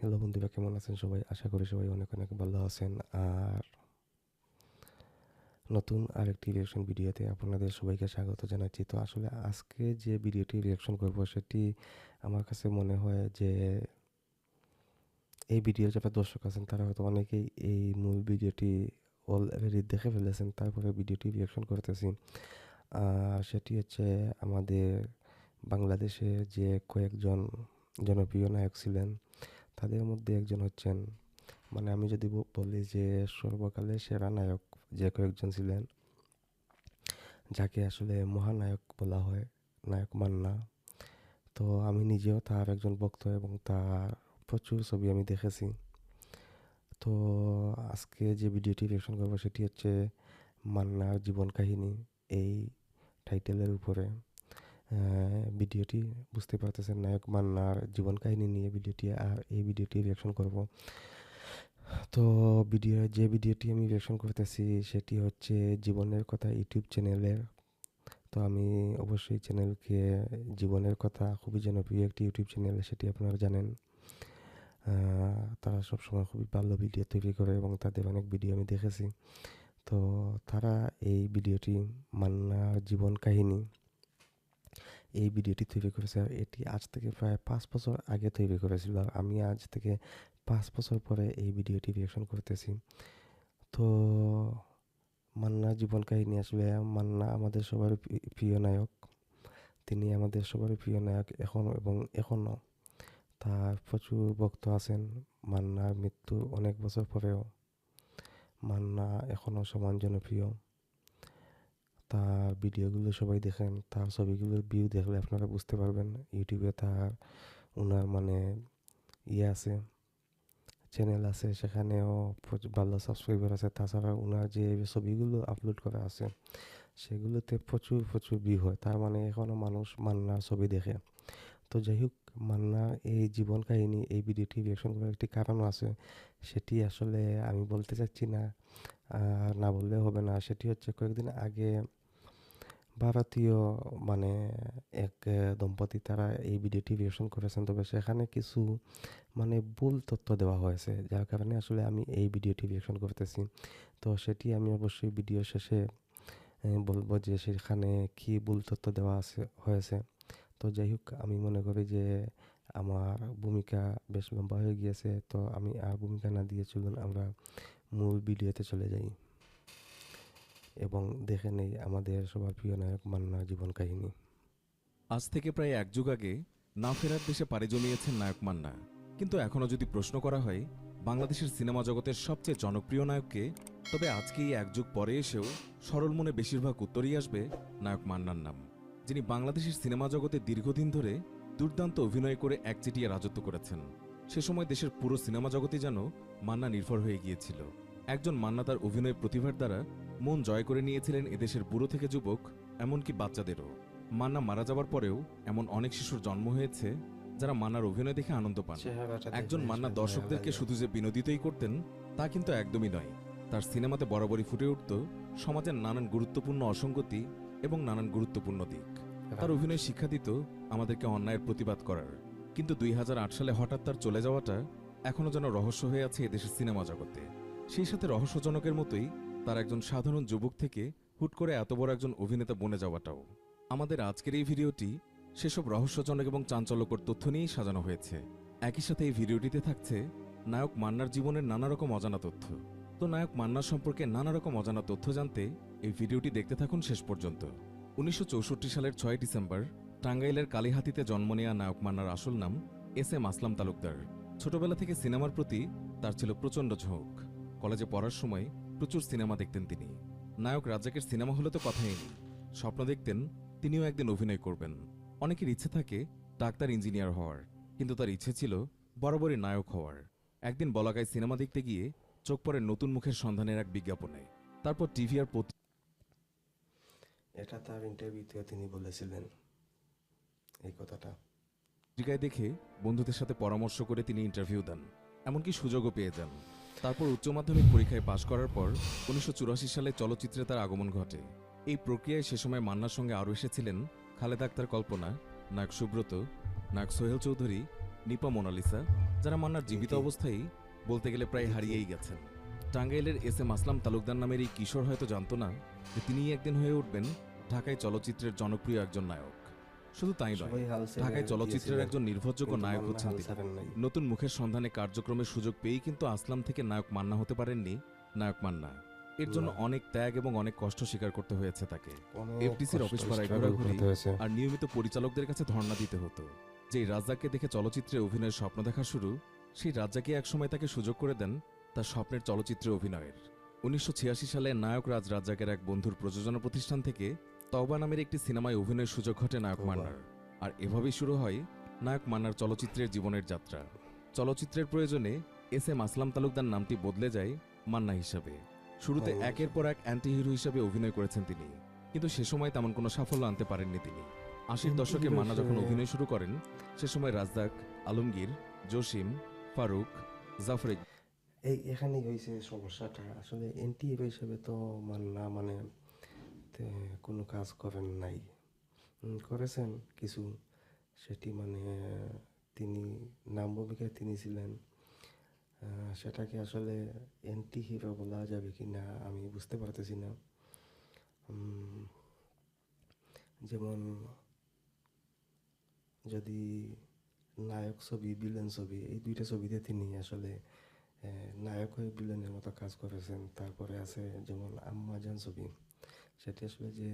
Hello বন্ধুরা, কেমন আছেন সবাই? আশা করি সবাই অনেক অনেক ভালো আছেন। আর নতুন আরেকটি রিঅ্যাকশন ভিডিওতে আপনাদের সবাইকে স্বাগত জানাচ্ছি। তো আসলে আজকে যে ভিডিওটি রিঅ্যাকশন করব সেটি আমার কাছে মনে হয় যে এই ভিডিওর যারা দর্শক আছেন তারা হয়তো অনেকেই এই মূল ভিডিওটি অলরেডি দেখে ফেলেছেন, তারপরে ভিডিওটি রিঅ্যাকশন করতেছি। সেটি হচ্ছে আমাদের বাংলাদেশে যে কয়েকজন জনপ্রিয় নায়ক ছিলেন তাদের মধ্যে একজন হচ্ছেন, মানে আমি যদি বলি যে সর্বকালের সেরা নায়ক যে কয়েকজন ছিলেন, যাকে আসলে মহানায়ক বলা হয়, নায়ক মান্না। তো আমি নিজেও তার একজন ভক্ত এবং তার প্রচুর ছবি আমি দেখেছি। তো আজকে যে ভিডিওটি রিঅ্যাকশন করবো সেটি হচ্ছে মান্নার জীবন কাহিনী, এই টাইটেলের উপরে ভিডিওটি। বুঝতে পারতেছেন, নায়ক মান্নার জীবন কাহিনী নিয়ে ভিডিওটি, আর এই ভিডিওটি রিঅ্যাকশন করব। তো যে ভিডিওটি আমি রিঅ্যাকশন করতেছি সেটি হচ্ছে জীবনের কথা ইউটিউব চ্যানেলের। তো আমি অবশ্যই চ্যানেলকে, জীবনের কথা খুবই জনপ্রিয় একটি ইউটিউব চ্যানেল, সেটি আপনারা জানেন। তারা সবসময় খুবই ভালো ভিডিও তৈরি করে এবং তাদের অনেক ভিডিও আমি দেখেছি। তো তারা এই ভিডিওটি, মান্নার জীবন কাহিনী, এই ভিডিওটি তৈরি করেছে। আর এটি আজ থেকে প্রায় 5 বছর আগে তৈরি করেছিল, আর আমি আজ থেকে 5 বছর পরে এই ভিডিওটি রিঅ্যাকশন করতেছি। তো মান্না জীবন কাহিনী, আসলে মান্না আমাদের সবার প্রিয় নায়ক। তিনি আমাদের সবারই প্রিয় নায়ক এখন এবং এখনও। তার প্রচুর ভক্ত আছেন। মান্নার মৃত্যু অনেক বছর পরেও মান্না এখনও সমান জনপ্রিয়। তার ভিডিওগুলো সবাই দেখেন, তার ছবিগুলোর ভিউ দেখলে আপনারা বুঝতে পারবেন। ইউটিউবে তার ওনার মানে আছে, চ্যানেল আছে, সেখানেও ভালো সাবস্ক্রাইবার আছে। তাছাড়া ওনার যে ছবিগুলো আপলোড করা আছে সেগুলোতে প্রচুর প্রচুর ভিউ হয়, তার মানে এখনও মানুষ মান্নার ছবি দেখে। তো যাই হোক, মান্নার এই জীবন কাহিনী, এই ভিডিওটি রিঅ্যাকশন করার একটি কারণও আছে, সেটি আসলে আমি বলতে চাচ্ছি না, না বললেও হবে না। সেটি হচ্ছে কয়েকদিন আগে ভারতীয় মানে এক দম্পতি, তারা এই ভিডিওটি রিঅ্যাকশন করেছেন, তবে সেখানে কিছু মানে ভুল তথ্য দেওয়া হয়েছে, যার কারণে আসলে আমি এই ভিডিওটি রিঅ্যাকশন করতেছি। তো সেটি আমি অবশ্যই ভিডিও শেষে বলবো যে সেখানে কি ভুল তথ্য দেওয়া হয়েছে। তো যাই হোক, আমি মনে করি যে আমার ভূমিকা বেশ লম্বা হয়ে গিয়েছে, তো আমি আর ভূমিকা না দিয়ে চলুন আমরা মূল ভিডিওতে চলে যাই এবং দেখে নেই আমাদের সবার প্রিয় নায়ক মান্নার জীবন কাহিনী। আজ থেকে প্রায় এক যুগ আগে না ফেরার দেশে পাড়ি জমিয়েছেন নায়ক মান্না। কিন্তু এখনও যদি প্রশ্ন করা হয় বাংলাদেশের সিনেমা জগতের সবচেয়ে জনপ্রিয় নায়ককে, তবে আজকে এই এক যুগ পরে এসেও সরল মনে বেশিরভাগ উত্তরই আসবে নায়ক মান্নার নাম, যিনি বাংলাদেশের সিনেমা জগতে দীর্ঘদিন ধরে দুর্দান্ত অভিনয় করে একচেটিয়া রাজত্ব করেছেন। সে সময় দেশের পুরো সিনেমা জগতই যেন মান্না নির্ভর হয়ে গিয়েছিল। একজন মান্না তার অভিনয় প্রতিভার দ্বারা মন জয় করে নিয়েছিলেন এদেশের বুড়ো থেকে যুবক, এমনকি বাচ্চাদেরও। মান্না মারা যাওয়ার পরেও এমন অনেক শিশুর জন্ম হয়েছে যারা মান্নার অভিনয় দেখে আনন্দ পান। চেহারাটা একজন দেখলে মান্না আসলে মায়া দর্শকদেরকে লাগে। শুধু যে বিনোদিতই করতেন তা কিন্তু একদমই নয়। তার সিনেমাতে বরাবরই ফুটে উঠত সমাজের নানান গুরুত্বপূর্ণ অসঙ্গতি এবং নানান গুরুত্বপূর্ণ দিক। তার রাইট। অভিনয় শিক্ষা দিত আমাদেরকে অন্যায়ের প্রতিবাদ করার। কিন্তু 2008 সালে হঠাৎ তার চলে যাওয়াটা এখনও যেন রহস্য হয়ে আছে এদেশের সিনেমা জগতে। সেই সাথে রহস্যজনকের মতোই তার একজন সাধারণ যুবক থেকে হুট করে এত বড় একজন অভিনেতা বনে যাওয়াটাও। আমাদের আজকের এই ভিডিওটি সেসব রহস্যজনক এবং চাঞ্চল্যকর তথ্য নিয়েই সাজানো হয়েছে। একই সাথে এই ভিডিওটিতে থাকছে নায়ক মান্নার জীবনের নানা রকম অজানা তথ্য। তো নায়ক মান্নার সম্পর্কে নানা রকম অজানা তথ্য জানতে এই ভিডিওটি দেখতে থাকুন শেষ পর্যন্ত। 1964 সালের 6 ডিসেম্বর টাঙ্গাইলের কালীহাতিতে জন্ম নেয়া নায়ক মান্নার আসল নাম এস.এম. আসলাম তালুকদার। ছোটবেলা থেকে সিনেমার প্রতি তার ছিল প্রচণ্ড ঝোঁক। কলেজে পড়ার সময় প্রচুর সিনেমা দেখতেন তিনি। নায়ক রাজ্জাকের সিনেমা হলে তো কথাই নেই, স্বপ্ন দেখতেন তিনিও একদিন অভিনয় করবেন। অনেকের ইচ্ছে থাকে ডাক্তার, ইঞ্জিনিয়ার হওয়ার, কিন্তু তার ইচ্ছে ছিল বরাবরই নায়ক হওয়ার। একদিন বলাকায় সিনেমা দেখতে গিয়ে চোখ পড়ে নতুন মুখের সন্ধানের এক বিজ্ঞাপনে। তারপর টিভি আর এটা তার ইন্টারভিউতেও তিনি বলেছিলেন এই কথাটা। পত্রিকায় দেখে বন্ধুদের সাথে পরামর্শ করে তিনি ইন্টারভিউ দেন, এমনকি সুযোগও পেয়ে যান। তারপর উচ্চ মাধ্যমিক পরীক্ষায় পাশ করার পর 1984 সালে চলচ্চিত্রে তার আগমন ঘটে। এই প্রক্রিয়ায় সে সময় মান্নার সঙ্গে আরও এসেছিলেন খালেদা আক্তার কল্পনা, নায়ক সুব্রত, নায়ক সোহেল চৌধুরী নিপা মোনালিসা, যারা মান্নার জীবিত দেখি। অবস্থায় বলতে গেলে প্রায় দেখি। হারিয়েই গেছেন। টাঙ্গাইলের এস এম আসলাম তালুকদার নামের এই কিশোর হয়তো জানতো না যে তিনিই একদিন হয়ে উঠবেন ঢাকায় চলচ্চিত্রের জনপ্রিয় একজন নায়ক। শুধু তাই নয়, সবাই হাল ছেড়ে ঢাকায় চলচ্চিত্রের দিয়েছিলেন, একজন নির্ভরযোগ্য কিন্তু নায়ক মান্না হচ্ছেন হাল তিনি। ছাড়েন নাই। নতুন মুখের সন্ধানে কার্যক্রমের সুযোগ পেয়েই কিন্তু আসলাম থেকে নায়ক মান্না হতে পারেননি নায়ক মান্না। এর জন্য না। অনেক ত্যাগ এবং অনেক কষ্ট স্বীকার করতে হয়েছে তাকে। অনেক এফডিসির কষ্ট অফিস পাড়ায় struggle ঘোরাঘুরি করতে হয়েছে। আর নিয়মিত পরিচালকদের কাছে ধর্ণা দিতে হতো। যেই রাজ্জাককে দেখে চলচ্চিত্রে অভিনয়ের স্বপ্ন দেখা শুরু, সেই রাজ্জাকই একসময় তাকে সুযোগ করে দেন তার স্বপ্নের চলচ্চিত্রে অভিনয়ের। 1986 সালে নায়ক রাজ রাজ্জাকের এক বন্ধুর প্রযোজনা প্রতিষ্ঠান থেকে তওবা নামের একটি সিনেমায় অভিনয়ের সুযোগ ঘটে নায়ক তওবা। মান্নার। আর এভাবেই শুরু হয় নায়ক মান্নার চলচ্চিত্রের জীবনের যাত্রা। চলচ্চিত্রের প্রয়োজনে এস এম আসলাম তালুকদার নামটি বদলে যায় মান্না হিসাবে। শুরুতে মান্না একের পর এক অ্যান্টি হিরো হিসাবে অভিনয় করেছেন তিনি, কিন্তু সে সময় তেমন কোনো সাফল্য আনতে পারেননি তিনি। 80-র দশকে Anti-hero মান্না যখন হিসেবে- অভিনয় শুরু করেন, সে সময় রাজ্জাক, আলমগীর, জসিম, ফারুক, জাফর এখানেই হয়েছে সমস্যাটা। আসলে এন্টি হিরো হিসেবে তো মান্না মানে কোনো কাজ করেন নাই। করেছেন কিছু, সেটি মানে তিনি নাম ভূমিকায় তিনি ছিলেন। সেটাকে আসলে এন্টি হিরো বলা যাবে কি না আমি বুঝতে পারতেছি না। যেমন যদি নায়ক ছবি, ভিলেন ছবি, এই দুইটা ছবিতে তিনি আসলে নায়ক হয়ে ভিলেনের মতো কাজ করেছেন। তারপরে আছে যেমন আম্মাজান ছবি, সেটি আসলে যে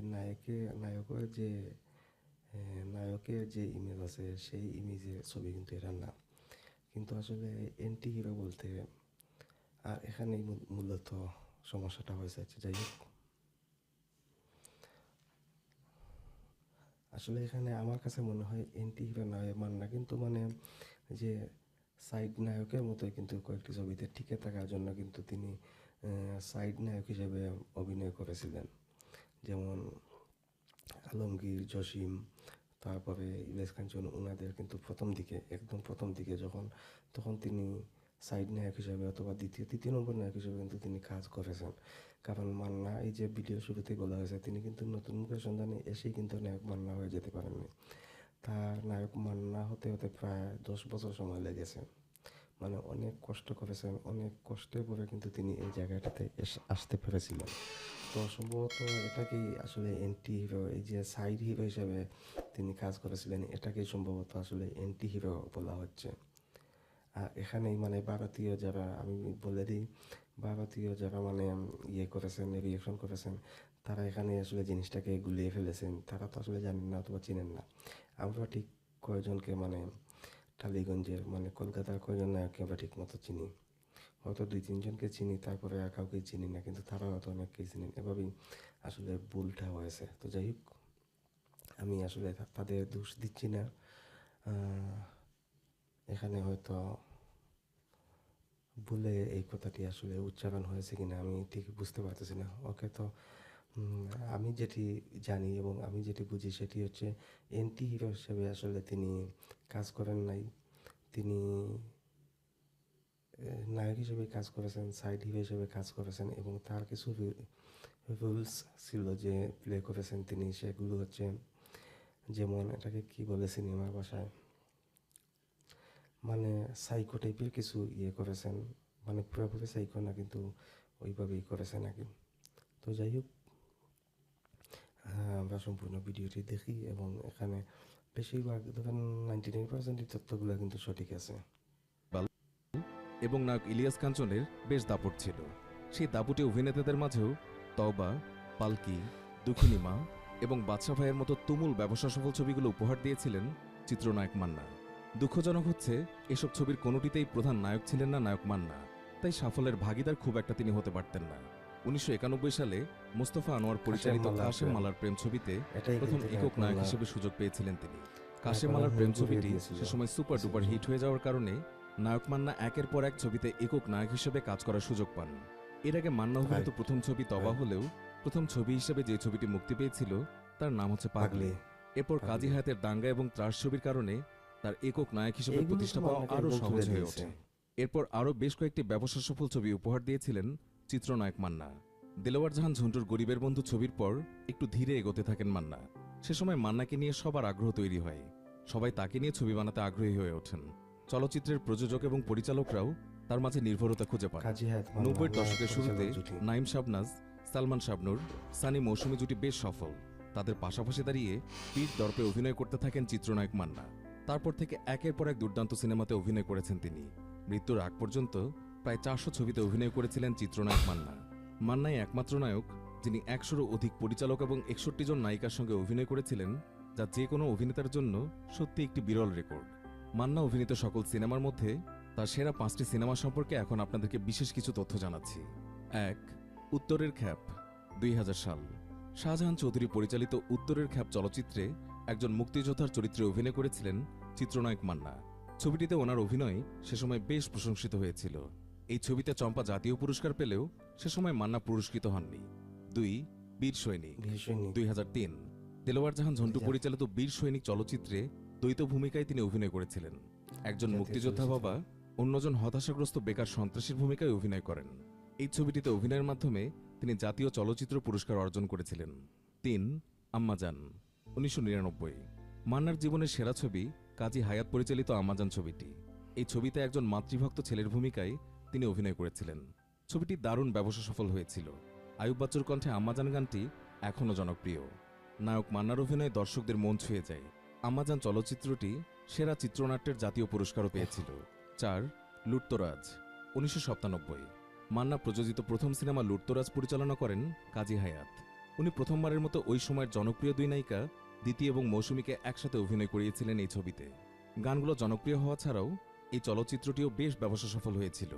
নায়কের যে ইমেজ আছে সেই ইমেজের ছবি কিন্তু এটা না। কিন্তু আসলে এন্টি হিরো বলতে আর এখানেই মূলত সমস্যাটা হয়েছে। যাই হোক, আসলে এখানে আমার কাছে মনে হয় এন্টি হিরো নয় মান্না, কিন্তু মানে যে সাইড নায়কের মতোই কিন্তু কয়েকটি ছবিতে টিকে থাকার জন্য কিন্তু তিনি সাইড নায়ক হিসেবে অভিনয় করেছিলেন। যেমন আলমগীর, জসিম, তারপরে ইলিয়াস কাঞ্চন, ওনাদের কিন্তু একদম প্রথম দিকে তখন তিনি সাইড নায়ক হিসেবে অথবা তৃতীয় নম্বর নায়ক হিসেবে কিন্তু তিনি কাজ করেছেন। কারণ মান্না, এই যে ভিডিও শুরুতেই বলা হয়েছে, তিনি কিন্তু নতুন মুখের সন্ধানে এসেই কিন্তু নায়ক মান্না হয়ে যেতে পারেননি। তার নায়ক মান্না হতে হতে প্রায় 10 বছর সময় লেগেছে। মানে অনেক কষ্ট করেছেন, অনেক কষ্টের পরে কিন্তু তিনি এই জায়গাটাতে আসতে পেরেছিলেন। তো সম্ভবত এটাকেই আসলে এন্টি হিরো, এই যে সাইড হিরো হিসেবে তিনি কাজ করেছিলেন, এটাকেই সম্ভবত আসলে এন্টি হিরো বলা হচ্ছে। আর এখানেই মানে ভারতীয় যারা, আমি বলে দিই, ভারতীয় যারা মানে করেছেন, রিয়েকশন করেছেন, তারা এখানে আসলে জিনিসটাকে গুলিয়ে ফেলেছেন। তারা তো আসলে জানেন না অথবা চিনেন না। আমরা ঠিক কয়েকজনকে মানে টালিগঞ্জের মানে কলকাতার কয়েকজন নায়ককে আমরা ঠিক মতো চিনি, হয়তো 2-3 জনকে চিনি, তারপরে আর কাউকে চিনি না, কিন্তু তারা হয়তো অনেককেই চিনেন। এভাবেই আসলে ভুলটা হয়েছে। তো যাই হোক, আমি আসলে তাদের দোষ দিচ্ছি না। এখানে হয়তো ভুলে এই কথাটি আসলে উচ্চারণ হয়েছে কিনা আমি ঠিক বুঝতে পারতেছি না। ওকে, তো আমি যেটি জানি এবং আমি যেটি বুঝি সেটি হচ্ছে এন্টি হিরো হিসেবে আসলে তিনি কাজ করেন নাই। তিনি নায়ক হিসেবে কাজ করেছেন, সাইড হিরো হিসেবে কাজ করেছেন, এবং তার কিছু রুলস ছিল যে প্লে করেছেন তিনি। সেগুলো হচ্ছে, যেমন এটাকে কি বলে সিনেমার ভাষায়, মানে সাইকো টাইপের কিছু করেছেন। মানে পুরোপুরি সাইকো না, কিন্তু ওইভাবেই করেছেন আর কি। তো যাই হোক, আমরা সম্পূর্ণ ভিডিওটি দেখি এবং এখানে বেশিরভাগ ধরেন 99% তথ্যগুলো কিন্তু সঠিক আছে। এবং নায়ক ইলিয়াস কাঞ্চনের বেশ দাপট ছিল। সেই দাপুটে অভিনেতাদের মাঝেও তওবা, পালকি, দুঃখিনী মা এবং বাদশা ভাইয়ের মতো তুমুল ব্যবসা সফল ছবিগুলো উপহার দিয়েছিলেন চিত্রনায়ক মান্না। দুঃখজনক হচ্ছে, এসব ছবির কোনোটিতেই প্রধান নায়ক ছিলেন না নায়ক মান্না, তাই সাফল্যের ভাগিদার খুব একটা তিনি হতে পারতেন না। 1991 সালে মোস্তফা আনোয়ার পরিচালিত কাশেম মালার প্রেম ছবিতে এটাই প্রথম কিন্তু একক নায়ক মান্না হিসেবে সুযোগ পেয়েছিলেন তিনি। কাশেম তারপরে মালার প্রেম ভুল করে ছবিটি দিয়েছিল। সে সময় সুপার ডুপার হিট হয়ে যাওয়ার কারণে নায়ক মান্না একের পর এক ছবিতে একক নায়ক হিসেবে কাজ করার সুযোগ পান। এর আগে মান্না অভিনীত Right. প্রথম ছবি তবা Right. হলেও প্রথম ছবি হিসেবে যে ছবিটি মুক্তি পেয়েছিল তার নাম হচ্ছে পাগলি। এরপর পাগলি। কাজী হায়াতের দাঙ্গা এবং ত্রাস ছবির কারণে তার একক নায়ক হিসেবে এইগুলো তো প্রতিষ্ঠা পাওয়া মান্নাকে আরও একদম সহজ তুলে হয়ে দিয়েছে। ওঠে। এরপর আরও বেশ কয়েকটি ব্যবসা সফল ছবি উপহার দিয়েছিলেন চিত্রনায়ক মান্না। দেলোয়ার জাহান ঝন্টুর গরিবের বন্ধু ছবির পর একটু ধীরে এগোতে থাকেন মান্না। সে সময় মান্নাকে নিয়ে সবার আগ্রহ তৈরি হয়, সবাই তাকে নিয়ে ছবি বানাতে আগ্রহী হয়ে ওঠেন। চলচ্চিত্রের প্রযোজক এবং পরিচালকরাও তার মাঝে নির্ভরতা খুঁজে পান। কাজী হায়াত 90-এর দশকের শুরুতে জুটি। নাইম শাবনাজ, সালমান শাবনুর, সানি মৌসুমী জুটি বেশ সফল। তাদের পাশাপাশি দাঁড়িয়ে পীর দর্পে অভিনয় করতে থাকেন চিত্রনায়ক মান্না। তারপর থেকে একের পর এক দুর্দান্ত সিনেমাতে অভিনয় করেছেন তিনি। মৃত্যুর আগ পর্যন্ত প্রায় 400 ছবিতে অভিনয় করেছিলেন চিত্রনায়ক মান্না। মান্নাই একমাত্র নায়ক যিনি 100-রও অধিক পরিচালক এবং 61 জন নায়িকার সঙ্গে অভিনয় করেছিলেন, যা যে কোনো অভিনেতার জন্য সত্যি একটি বিরল রেকর্ড। মান্না অভিনীত সকল সিনেমার মধ্যে তার সেরা 5টি সিনেমা সম্পর্কে এখন আপনাদেরকে বিশেষ কিছু তথ্য জানাচ্ছি। 1. উত্তরের খ্যাপ, 2000 সাল। শাহজাহান চৌধুরী পরিচালিত উত্তরের খ্যাপ চলচ্চিত্রে একজন মুক্তিযোদ্ধার চরিত্রে অভিনয় করেছিলেন চিত্রনায়ক মান্না। ছবিটিতে ওনার অভিনয় সে সময় বেশ প্রশংসিত হয়েছিল। এই ছবিতে চম্পা জাতীয় পুরস্কার পেলেও সে সময় মান্না পুরস্কৃত হননি। 2. বীর সৈনিক, 2003। দেলোয়ার জাহান ঝন্টু পরিচালিত বীর সৈনিক চলচ্চিত্রে দ্বৈত ভূমিকায় তিনি অভিনয় করেছিলেন। একজন মুক্তিযোদ্ধা বাবা অন্যজন হতাশাগ্রস্ত বেকার সন্ত্রাসীর ভূমিকায় অভিনয় করেন। এই ছবিটিতে অভিনয়ের মাধ্যমে তিনি জাতীয় চলচ্চিত্র পুরস্কার অর্জন করেছিলেন। 3. আম্মাজান, 1999। মান্নার জীবনের সেরা ছবি কাজী হায়াত পরিচালিত আম্মাজান ছবিটি। এই ছবিতে একজন মাতৃভক্ত ছেলের ভূমিকায় তিনি অভিনয় করেছিলেন। ছবিটি দারুণ ব্যবসা সফল হয়েছিল। আয়ুব বাচ্চুর কণ্ঠে আম্মাজান গানটি এখনও জনপ্রিয়। নায়ক মান্নার অভিনয় দর্শকদের মন ছুঁয়ে যায়। আম্মাজান চলচ্চিত্রটি সেরা চিত্রনাট্যের জাতীয় পুরস্কারও পেয়েছিল। 4. লুটতরাজ, 1997। মান্না প্রযোজিত প্রথম সিনেমা লুটতরাজ পরিচালনা করেন কাজী হায়াত। উনি প্রথমবারের মতো ওই সময়ের জনপ্রিয় দুই নায়িকা দিতি এবং মৌসুমীকে একসাথে অভিনয় করিয়েছিলেন এই ছবিতে। গানগুলো জনপ্রিয় হওয়া ছাড়াও এই চলচ্চিত্রটিও বেশ ব্যবসা সফল হয়েছিল।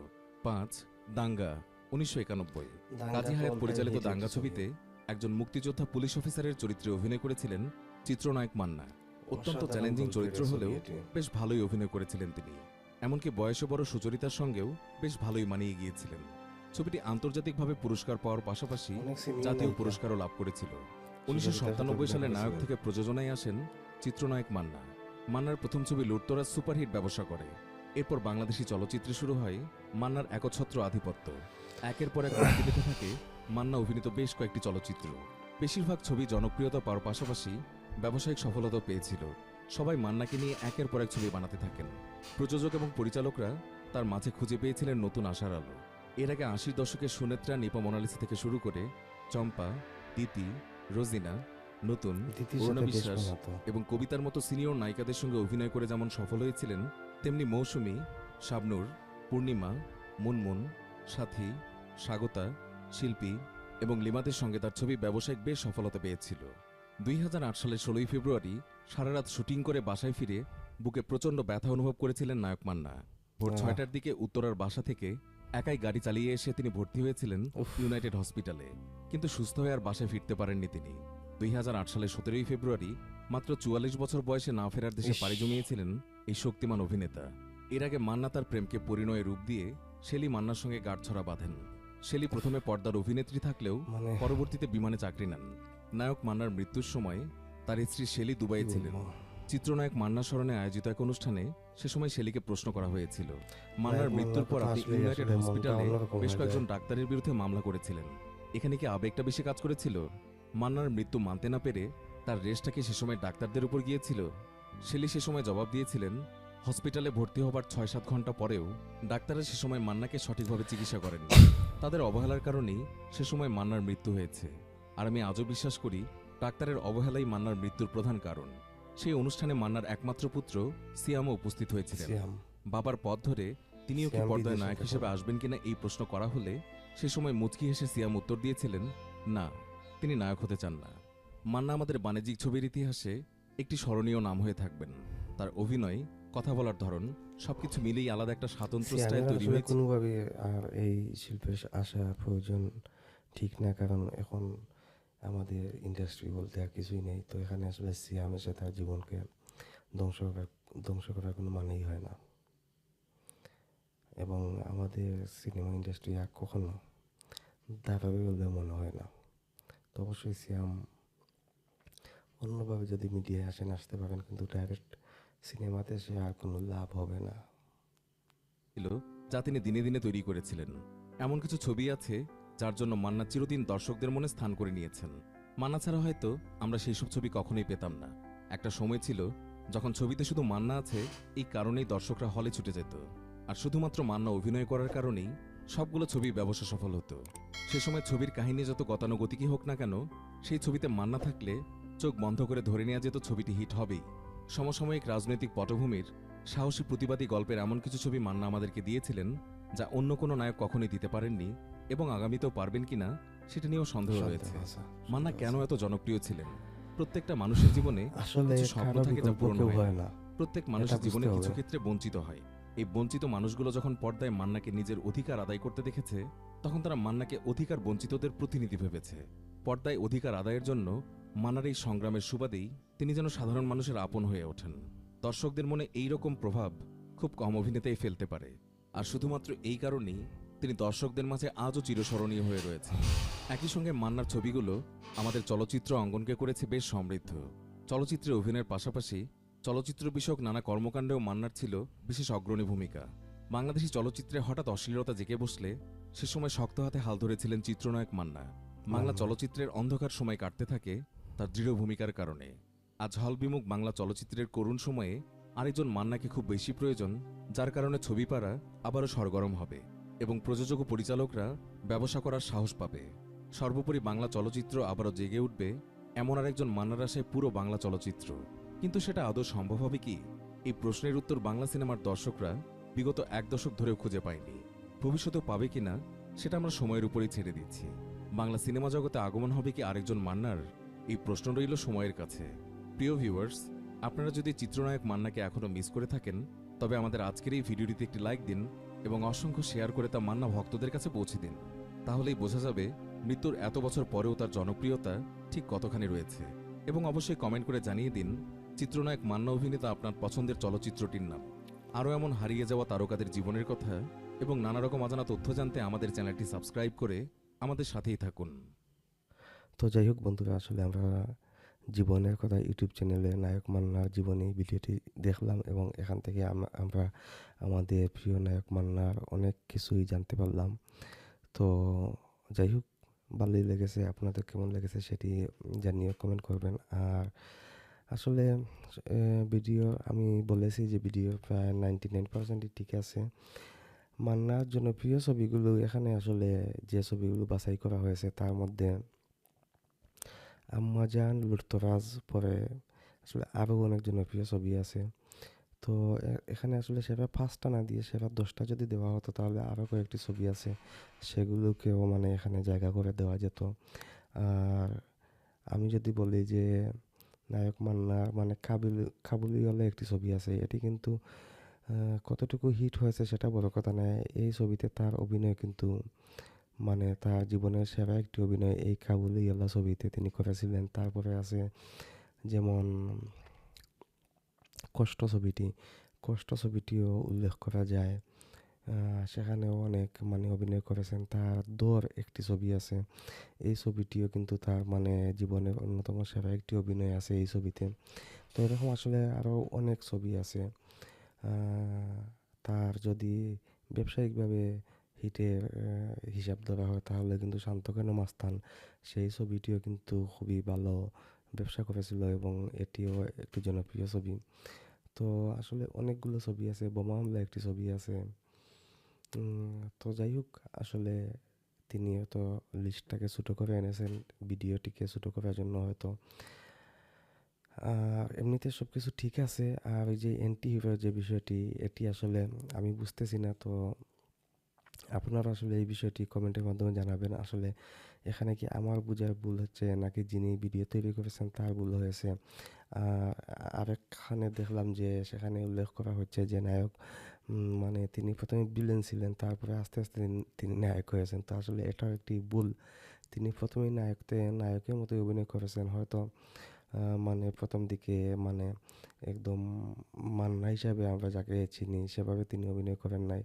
5. দাঙ্গা, 1991। কাজী হায়াত পরিচালিত দাঙ্গা ছবিতে একজন মুক্তিযোদ্ধা পুলিশ অফিসারের চরিত্রে অভিনয় করেছিলেন চিত্রনায়ক মান্না। অত্যন্ত চ্যালেঞ্জিং চরিত্র হলেও বেশ ভালোই অভিনয় করেছিলেন তিনি। এমনকি বয়সে বড় সুচরিতার সঙ্গেও বেশ ভালোই মানিয়ে গিয়েছিলেন। ছবিটি আন্তর্জাতিকভাবে পুরস্কার পাওয়ার পাশাপাশি জাতীয় পুরস্কারও লাভ করেছিল। 1997 সালে নায়ক থেকে প্রযোজনায় আসেন চিত্রনায়ক মান্না। মান্নার প্রথম ছবি লুটতরাজ সুপারহিট ব্যবসা করে। এরপর বাংলাদেশি চলচ্চিত্রে শুরু হয় মান্নার একচ্ছত্র আধিপত্য। একের পর এক মুক্তি পেতে থাকে মান্না অভিনীত বেশ কয়েকটি চলচ্চিত্র। বেশিরভাগ ছবি জনপ্রিয়তা পাওয়ার পাশাপাশি ব্যবসায়িক সফলতা পেয়েছিল। সবাই মান্নাকে নিয়ে একের পর এক ছবি বানাতে থাকেন। প্রযোজক এবং পরিচালকরা তার মাঝে খুঁজে পেয়েছিলেন নতুন আশার আলো। এর আগে 80 দশকের সুনেত্রা, নিপা মোনালিসা থেকে শুরু করে চম্পা, দিতি, রোজিনা, নতুন, অরুণা বিশ্বাস এবং কবিতার মতো সিনিয়র নায়িকাদের সঙ্গে অভিনয় করে যেমন সফল হয়েছিলেন, তেমনি মৌসুমী, শাবনুর, পূর্ণিমা, মুনমুন, সাথী, স্বাগতা, শিল্পী এবং লিমাদের সঙ্গে তার ছবি ব্যবসায়িক বেশ সফলতা পেয়েছিল। 2008 সালের 16 ফেব্রুয়ারি সারা রাত শুটিং করে বাসায় ফিরে বুকে প্রচণ্ড ব্যথা অনুভব করেছিলেন নায়ক মান্না। ভোর 6টার দিকে উত্তরার বাসা থেকে একাই গাড়ি চালিয়ে এসে তিনি ভর্তি হয়েছিলেন ইউনাইটেড হসপিটালে, কিন্তু সুস্থ হয়ে আর বাসায় ফিরতে পারেননি তিনি। 2008 সালের 17 ফেব্রুয়ারি মাত্র 44 বছর বয়সে না ফেরার দেশে পাড়ি জমিয়েছিলেন এই শক্তিমান অভিনেতা। এর আগে মান্না তার প্রেমকে পরিণয়ে রূপ দিয়ে শেলি মান্নার সঙ্গে গাঁটছড়া বাঁধেন। শেলি প্রথমে পর্দার অভিনেত্রী থাকলেও পরবর্তীতে বিমানে চাকরি নেন। নায়ক মান্নার মৃত্যুর সময় তার স্ত্রী শেলি দুবাইয়ে ছিলেন। চিত্রনায়ক মান্না স্মরণে আয়োজিত এক অনুষ্ঠানে সে সময় শেলিকে প্রশ্ন করা হয়েছিল, মান্নার মৃত্যুর পর আপনি ইউনাইটেড হসপিটালে বেশ কয়েকজন ডাক্তারের বিরুদ্ধে মামলা করেছিলেন, এখানে কি আবেগটা বেশি কাজ করেছিল? মান্নার মৃত্যু মানতে না পেরে তার রেশটা কি সে সময় ডাক্তারদের উপর গিয়েছিল? শেলি সে সময় জবাব দিয়েছিলেন, হসপিটালে ভর্তি হবার 6-7 ঘন্টা পরেও ডাক্তাররা সে সময় মান্নাকে সঠিকভাবে চিকিৎসা করেন। তাদের অবহেলার কারণেই সে সময় মান্নার মৃত্যু হয়েছে। আর আমি আজও বিশ্বাস করি ডাক্তারের অবহেলাই মান্নার মৃত্যুর প্রধান কারণ। সেই অনুষ্ঠানে মান্নার একমাত্র পুত্র সিয়ামও উপস্থিত হয়েছিলেন। বাবার পথ ধরে তিনিও কি পর্দায় নায়ক হিসেবে আসবেন কিনা এই প্রশ্ন করা হলে সে সময় মুচকি হেসে সিয়াম উত্তর দিয়েছিলেন, না, তিনি নায়ক হতে চান না। মান্না আমাদের বাণিজ্যিক ছবির ইতিহাসে একটি স্মরণীয় নাম হয়ে থাকবেন। তার অভিনয়, কথা বলার ধরন সবকিছু মিলেই আলাদা একটা স্বতন্ত্র স্টাইল তৈরি হয়েছে। কোনোভাবে আর এই শিল্পে আসা প্রয়োজন ঠিক না, কারণ এখন আমাদের ইন্ডাস্ট্রি বলতে আর কিছুই নেই। তো এখানে আসলে সিয়াম এসে তার জীবনকে ধ্বংস করার কোনো মানেই হয় না, এবং আমাদের সিনেমা ইন্ডাস্ট্রি আর কখনো দাঁড়াবে বলে মনে হয় না। তো অবশ্যই সিয়াম অন্যভাবে যদি মিডিয়ায় আসতে পারেন, কিন্তু ডাইরেক্ট সিনেমাতে সে আর কোনো লাভ হবে না। যা তিনি দিনে দিনে তৈরি করেছিলেন। এমন কিছু ছবি আছে যার জন্য মান্না চিরদিন দর্শকদের মনে স্থান করে নিয়েছেন। মান্না ছাড়া হয়তো আমরা সেই সব ছবি কখনোই পেতাম না। একটা সময় ছিল যখন ছবিতে শুধু মান্না আছে, এই কারণেই দর্শকরা হলে ছুটে যেত। আর শুধুমাত্র মান্না অভিনয় করার কারণেই সবগুলো ছবি ব্যবসা সফল হতো। সে সময় ছবির কাহিনী যত গতানুগতিকই হোক না কেন, সেই ছবিতে মান্না থাকলে চোখ বন্ধ করে ধরে নেওয়া যেত ছবিটি হিট হবেই। সমসাময়িক রাজনৈতিক পটভূমির সাহসী প্রতিবাদী গল্পের এমন কিছু ছবি মান্না আমাদেরকে দিয়েছিলেন যা অন্য কোনো নায়ক কখনোই দিতে পারেননি, এবং আগামীতেও পারবেন কিনা সেটা নিয়েও সন্দেহ রয়েছে। মান্না কেন এত জনপ্রিয় ছিলেন? প্রত্যেকটা মানুষের জীবনে আসলে কিছু স্বপ্ন কারো থাকে যা বিকল্প পূরণ কেউ হয় হয় না। না, প্রত্যেক এটা মানুষের জীবনে বুঝতে কিছু হবে। ক্ষেত্রে বঞ্চিত হয়। এই বঞ্চিত মানুষগুলো যখন পর্দায় মান্নাকে নিজের অধিকার আদায় করতে দেখেছে, তখন তারা মান্নাকে অধিকার বঞ্চিতদের প্রতিনিধি ভেবেছে। পর্দায় অধিকার আদায়ের জন্য মান্নার এই সংগ্রামের সুবাদেই তিনি যেন সাধারণ মানুষের আপন হয়ে ওঠেন। দর্শকদের মনে এই রকম প্রভাব খুব কম অভিনেতাই ফেলতে পারে, আর শুধুমাত্র এই কারণেই তিনি দর্শকদের মাঝে আজও চিরস্মরণীয় হয়ে রয়েছে। একই সঙ্গে মান্নার ছবিগুলো আমাদের চলচ্চিত্র অঙ্গনকে করেছে বেশ সমৃদ্ধ। চলচ্চিত্রে অভিনয়ের পাশাপাশি চলচ্চিত্র বিষয়ক নানা কর্মকাণ্ডেও মান্নার ছিল বিশেষ অগ্রণী ভূমিকা। বাংলাদেশি চলচ্চিত্রে হঠাৎ অশ্লীলতা জেগে বসলে সে সময় শক্ত হাতে হাল ধরেছিলেন চিত্রনায়ক মান্না। বাংলা চলচ্চিত্রের অন্ধকার সময় কাটতে থাকে তার দৃঢ় ভূমিকার কারণে। আজ হলবিমুখ বাংলা চলচ্চিত্রের করুণ সময়ে আরেকজন মান্নাকে খুব বেশি প্রয়োজন, যার কারণে ছবিপাড়া আবারও সরগরম হবে এবং প্রযোজক ও পরিচালকরা ব্যবসা করার সাহস পাবে। সর্বোপরি বাংলা চলচ্চিত্র আবারও জেগে উঠবে এমন আরেকজন মান্নার আশায় পুরো বাংলা চলচ্চিত্র। কিন্তু সেটা আদৌ সম্ভব হবে কি? এই প্রশ্নের উত্তর বাংলা সিনেমার দর্শকরা বিগত 1 দশক ধরেও খুঁজে পায়নি। ভবিষ্যতেও পাবে কিনা সেটা আমরা সময়ের উপরেই ছেড়ে দিচ্ছি। বাংলা সিনেমা জগতে আগমন হবে কি আরেকজন মান্নার? এই প্রশ্ন রইল সময়ের কাছে। প্রিয় ভিউয়ার্স, আপনারা যদি চিত্রনায়ক মান্নাকে এখনো মিস করে থাকেন, তবে আমাদের আজকের এই ভিডিওটিতে একটি লাইক দিন এবং অসংখ্য শেয়ার করে তা মান্না ভক্তদের কাছে পৌঁছে দিন। তাহলেই বোঝা যাবে মৃত্যুর এত বছর পরেও তার জনপ্রিয়তা ঠিক কতখানি রয়েছে। এবং অবশ্যই কমেন্ট করে জানিয়ে দিন চিত্রনায়ক মান্না অভিনীত আপনার পছন্দের চলচ্চিত্রটির নাম। আরও এমন হারিয়ে যাওয়া তারকাদের জীবনের কথা এবং নানা রকম অজানা তথ্য জানতে আমাদের চ্যানেলটি সাবস্ক্রাইব করে আমাদের সাথেই থাকুন। তো যাই হোক বন্ধুরা, আসলে আমরা জীবনের কথা ইউটিউব চ্যানেলে নায়ক মান্নার জীবনী ভিডিওটি দেখলাম এবং এখান থেকে আমরা আমাদের প্রিয় নায়ক মান্নার অনেক কিছুই জানতে পারলাম। তো যাই হোক, ভালোই লেগেছে। আপনাদের কেমন লেগেছে সেটি জানিয়ে কমেন্ট করবেন। আর আসলে ভিডিও আমি বলেছি যে ভিডিও প্রায় 99%ই ঠিক আছে। মান্নার জনপ্রিয় ছবিগুলো এখানে আসলে যে ছবিগুলো বাছাই করা হয়েছে তার মধ্যে আম্মাজান, লুটতরাজ, পরে আসলে আরও অনেক জনপ্রিয় ছবি আছে। তো এখানে আসলে সেরা 5টা না দিয়ে সেরা 10টা যদি দেওয়া হতো তাহলে আরও কয়েকটি ছবি আছে, সেগুলোকেও মানে এখানে জায়গা করে দেওয়া যেত। আর আমি যদি বলি যে নায়ক মান্নার মানে কাবুলিওয়ালা একটি ছবি আছে, এটি কিন্তু কতটুকু হিট হয়েছে সেটা বড় কথা নয়। এই ছবিতে তার অভিনয় কিন্তু মানে তার জীবনের সেরা একটি অভিনয় এই কাবুলিওয়ালা ছবিতে তিনি করেছিলেন। তারপরে আছে যেমন কষ্ট ছবিটিও উল্লেখ করা যায়। সেখানেও অনেক মানে অভিনয় করেছেন। তার দৌড় একটি ছবি আছে, এই ছবিটিও কিন্তু তার মানে জীবনের অন্যতম সেরা একটি অভিনয় আছে এই ছবিতে। তো এরকম আসলে আরও অনেক ছবি আছে। তার যদি ব্যবসায়িকভাবে হিটের হিসাব ধরা হয় তাহলে কিন্তু শান্ত কেন মাস্তান, সেই ছবিটিও কিন্তু খুবই ভালো ব্যবসা করেছিল এবং এটিও একটি জনপ্রিয় ছবি। তো আসলে অনেকগুলো ছবি আছে, বোমা হামলা একটি ছবি আছে। তো যাই হোক, আসলে তিনি হয়তো লিস্টটাকে ছোটো করে এনেছেন ভিডিওটিকে ছোটো করার জন্য হয়তো। আর এমনিতে সব কিছু ঠিক আছে। আর ওই যে অ্যান্টি হিরোর যে বিষয়টি, এটি আসলে আমি বুঝতেছি না। তো আপনারা আসলে এই বিষয়টি কমেন্টের মাধ্যমে জানাবেন। আসলে এখানে কি আমার বোঝার ভুল হচ্ছে নাকি যিনি ভিডিও তৈরি করেছেন তার ভুল হয়েছে? আরেকখানে দেখলাম যে সেখানে উল্লেখ করা হচ্ছে যে নায়ক মানে তিনি প্রথমে ভিলেন ছিলেন, তারপরে আস্তে আস্তে তিনি নায়ক হয়েছেন। তো আসলে এটাও একটি ভুল। তিনি প্রথমেই নায়কের মতোই অভিনয় করেছেন হয়তো। মানে প্রথম দিকে মানে একদম মান্না হিসাবে আমরা যাকে চিনি সেভাবে তিনি অভিনয় করেন নাই।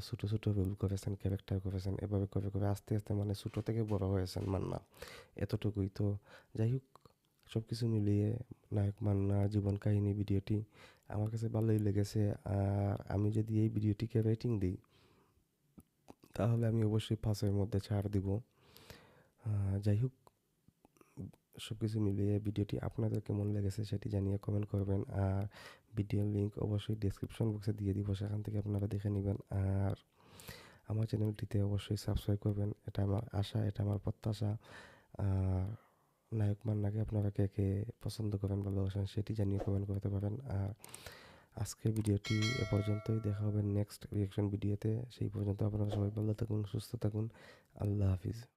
ছোটো ছোটো রোল করেছেন, ক্যারেক্টার করেছেন, এভাবে করে করে আস্তে আস্তে মানে ছোটো থেকে বড় হয়েছেন মান্না, এতটুকুই। তো যাই হোক, সব কিছু মিলিয়ে নায়ক মান্নার জীবন কাহিনী ভিডিওটি আমার কাছে ভালোই লেগেছে। আর আমি যদি এই ভিডিওটিকে রেটিং দিই তাহলে আমি অবশ্যই 5-এর মধ্যে ছাড় দিব। যাই হোক, সব কিছু মিলিয়ে ভিডিওটি আপনাদের কেমন লেগেছে সেটি জানিয়ে কমেন্ট করবেন। আর ভিডিওর লিঙ্ক অবশ্যই ডেসক্রিপশন বক্সে দিয়ে দিব, সেখান থেকে আপনারা দেখে নেবেন। আর আমার চ্যানেলটিতে অবশ্যই সাবস্ক্রাইব করবেন, এটা আমার আশা, এটা আমার প্রত্যাশা। আর নায়ক মান্নাকে আপনারা কে কে পছন্দ করেন, ভালোবাসেন সেটি জানিয়ে কমেন্ট করতে পারেন। আর আজকের ভিডিওটি এ পর্যন্তই, দেখা হবে নেক্সট রিয়াকশন ভিডিওতে। সেই পর্যন্ত আপনারা সবাই ভালো থাকুন, সুস্থ থাকুন। আল্লাহ হাফিজ।